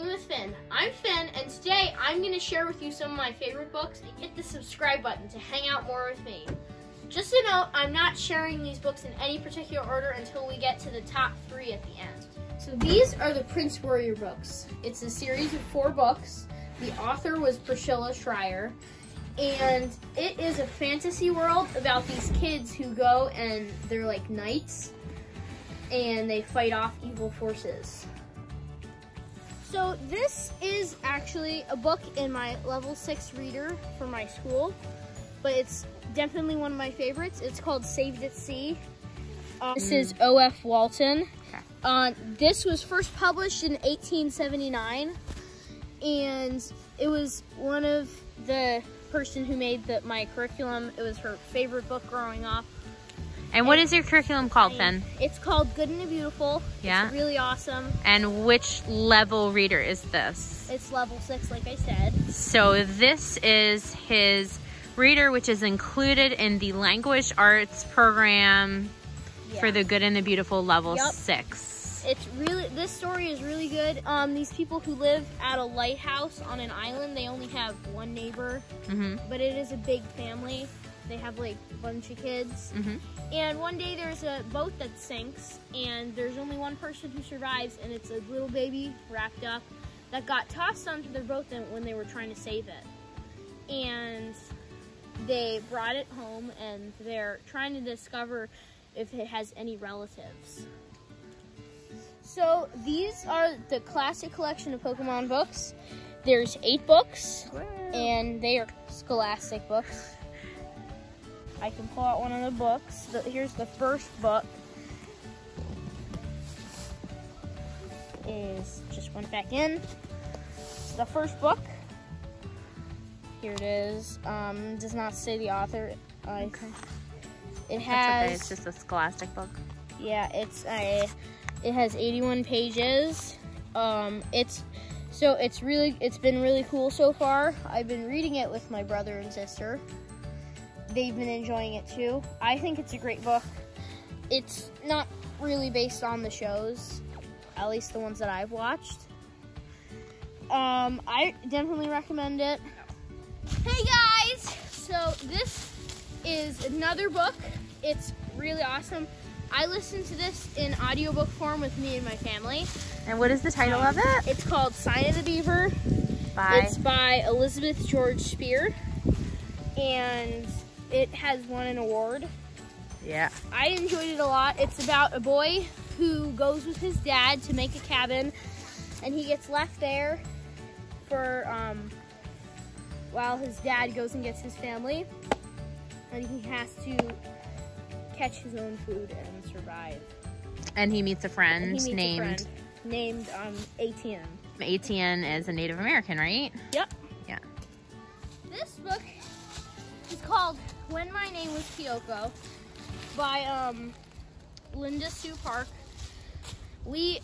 Gaming with Finn. I'm Finn, and today I'm going to share with you some of my favorite books, and hit the subscribe button to hang out more with me. Just a note, I'm not sharing these books in any particular order until we get to the top 3 at the end. So these are the Prince Warrior books. It's a series of 4 books. The author was Priscilla Shirer, and it is a fantasy world about these kids who go and they're like knights, and they fight off evil forces. So this is actually a book in my level 6 reader for my school, but it's definitely one of my favorites. It's called Saved at Sea. This is O.F. Walton. This was first published in 1879, and it was one of the person who made my curriculum. It was her favorite book growing up. And what is your curriculum called, Finn? It's called Good and the Beautiful. Yeah. It's really awesome. And which level reader is this? It's level 6, like I said. So this is his reader, which is included in the language arts program for the Good and the Beautiful level 6. It's really, this story is really good. These people who live at a lighthouse on an island, they only have one neighbor, but it is a big family. They have like a bunch of kids. And one day there's a boat that sinks, and there's only one person who survives, and it's a little baby wrapped up that got tossed onto their boat when they were trying to save it. And they brought it home, and they're trying to discover if it has any relatives. So these are the classic collection of Pokemon books. There's 8 books, and they are scholastic books. I can pull out one of the books. Here's the first book. Just went back in. It's the first book. Here it is. Does not say the author. It has. Okay. It's just a scholastic book. Yeah, it has 81 pages. It's been really cool so far. I've been reading it with my brother and sister. They've been enjoying it too. I think it's a great book. It's not really based on the shows, at least the ones that I've watched. I definitely recommend it. Hey guys! So this is another book. It's really awesome. I listened to this in audiobook form with me and my family. And what is the title of it? It's called Sign of the Beaver. It's by Elizabeth George Spear. And it has won an award. Yeah. I enjoyed it a lot. It's about a boy who goes with his dad to make a cabin, and he gets left there for while his dad goes and gets his family, and he has to catch his own food and survive. And he meets a friend named Etienne. Etienne is a Native American, right? Yep. Yeah. This book is called When My Name Was Kyoko by Linda Sue Park. We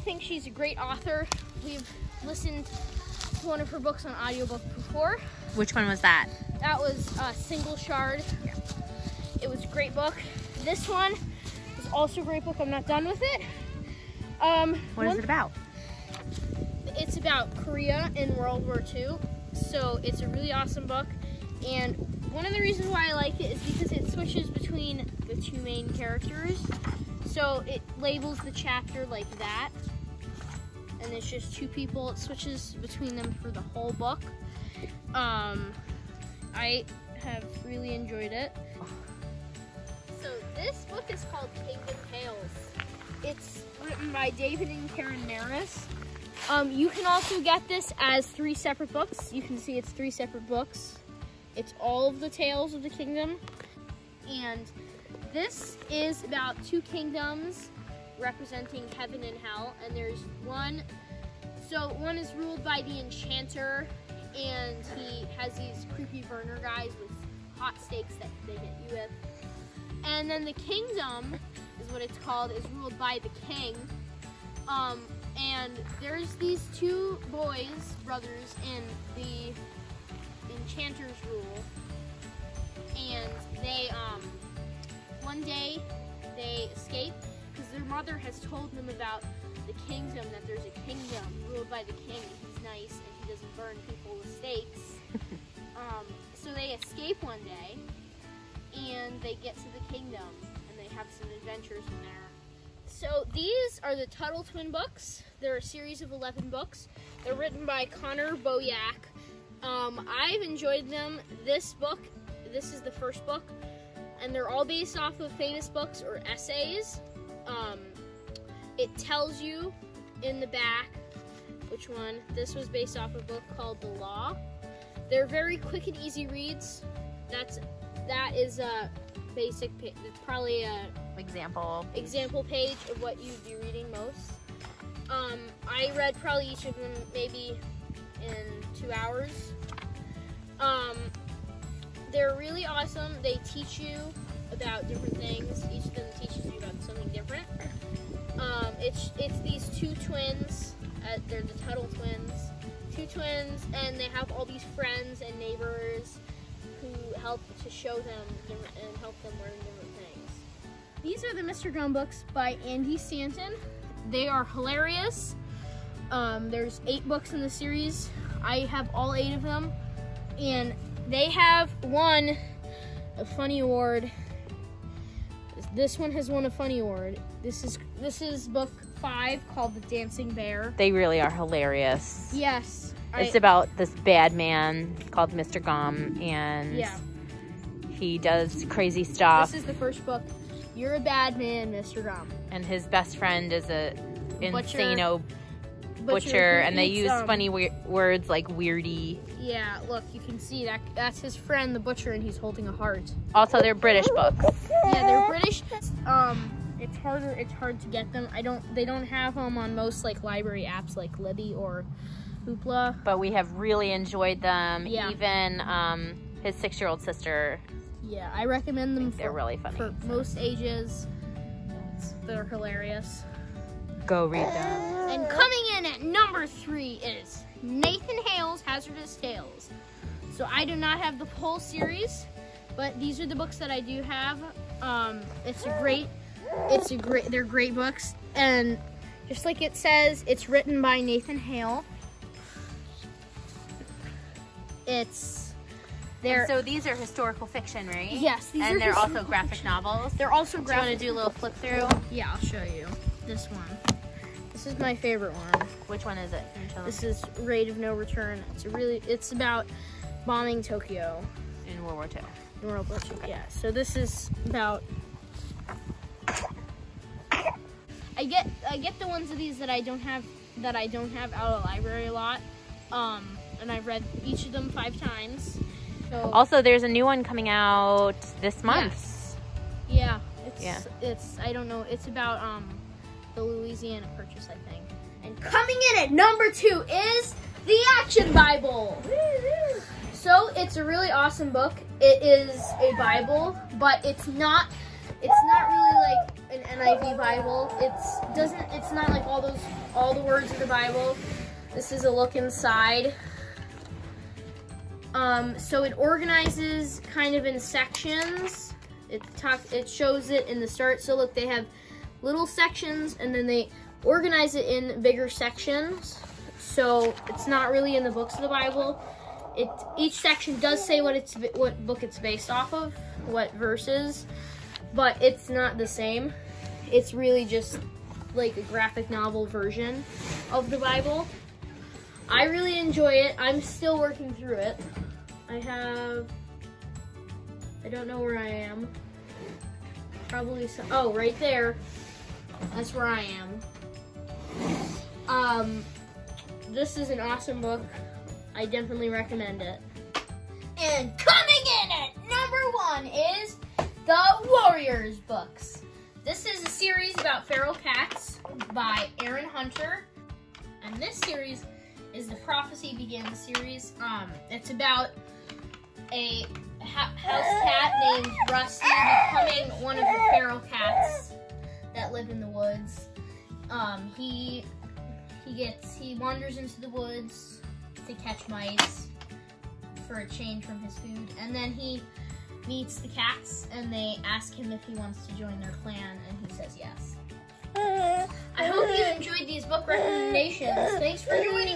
think she's a great author. We've listened to one of her books on audiobook before. Which one was that? That was Single Shard. Yeah. It was a great book. This one is also a great book. I'm not done with it. What is it about? It's about Korea in World War II. So it's a really awesome book. And one of the reasons why I like it is because it switches between the 2 main characters. So it labels the chapter like that. And it's just 2 people. It switches between them for the whole book. I have really enjoyed it. So this book is called Kingdom Tales. It's written by David and Karen Maris. You can also get this as 3 separate books. You can see it's 3 separate books. It's all of the tales of the kingdom. And this is about 2 kingdoms representing heaven and hell. And there's one, so one is ruled by the enchanter, and he has these creepy burner guys with hot stakes that they hit you with. And then the kingdom is what it's called, is ruled by the king. And there's these 2 boys, brothers, in the enchanter's rule. And they, one day, they escape because their mother has told them about the kingdom, that there's a kingdom ruled by the king, and he's nice and he doesn't burn people with stakes. So they escape one day, and they get to the kingdom, and they have some adventures in there. So these are the Tuttle Twin books. They're a series of 11 books. They're written by Connor Boyack. I've enjoyed them. This is the first book, and they're all based off of famous books or essays. It tells you in the back which one. This was based off a book called The Law. They're very quick and easy reads. That is a basic. It's probably a example page of what you'd be reading most. I read probably each of them maybe in 2 hours. They're really awesome. They teach you about different things. Each of them teaches you about something different. It's these two twins. They're the Tuttle twins. Two twins, and they have all these friends and neighbors who help to show them and help them learn different things. These are the Mr. Gumb books by Andy Stanton. They are hilarious. There's 8 books in the series. I have all 8 of them, and they have won a Funny Award. This one has won a Funny Award. This is book 5 called The Dancing Bear. They really are hilarious. Yes. It's about this bad man called Mr. Gumb, and he does crazy stuff. This is the first book. You're a bad man, Mr. Gumb. And his best friend is a insano butcher, and they use funny words like weirdy. Yeah, look, you can see that's his friend, the butcher, and he's holding a heart. Also, they're British books. Yeah, they're British. It's hard to get them. They don't have them on most like library apps like Libby or Hoopla. But we have really enjoyed them. Yeah. Even his 6-year-old sister. Yeah, I recommend them. They're really funny. For most ages. They're hilarious. Go read them. And coming in at number 3 is Nathan Hale's Hazardous Tales. So I do not have the whole series, but these are the books that I do have. They're great books, and just like it says, it's written by Nathan Hale. So these are historical fiction, right? Yes, and they're also graphic novels. They're also graphic. Do you want to do a little flip through? Yeah, I'll show you. This one. This is my favorite one. Which one is it? This is Raid of No Return. It's about bombing Tokyo in World War II. In World War II. Okay. Yeah. So this is about. I get the ones of these that I don't have out of the library a lot. And I've read each of them 5 times. So, also, there's a new one coming out this month. Yes. Yeah. It's I don't know. It's about the Louisiana Purchase, I think. And coming in at number 2 is the Action Bible. So it's a really awesome book. It is a Bible, but it's not really like an NIV Bible. It's not like all the words of the Bible. This is a look inside. So it organizes kind of in sections. It shows it in the start. So look, they have little sections, and then they organize it in bigger sections. So it's not really in the books of the Bible. Each section does say what book it's based off of, what verses, but it's not the same. It's really just like a graphic novel version of the Bible. I really enjoy it. I'm still working through it. I don't know where I am. Probably right there. That's where I am. This is an awesome book. I definitely recommend it. And coming in at number 1 is the Warriors books. This is a series about feral cats by Aaron Hunter. And this series is the Prophecy Begins series. It's about a house cat named Rusty becoming one of the feral cats that live in the woods. He wanders into the woods to catch mice for a change from his food, and then he meets the cats, and they ask him if he wants to join their clan, and he says yes. I hope you enjoyed these book recommendations. Thanks for joining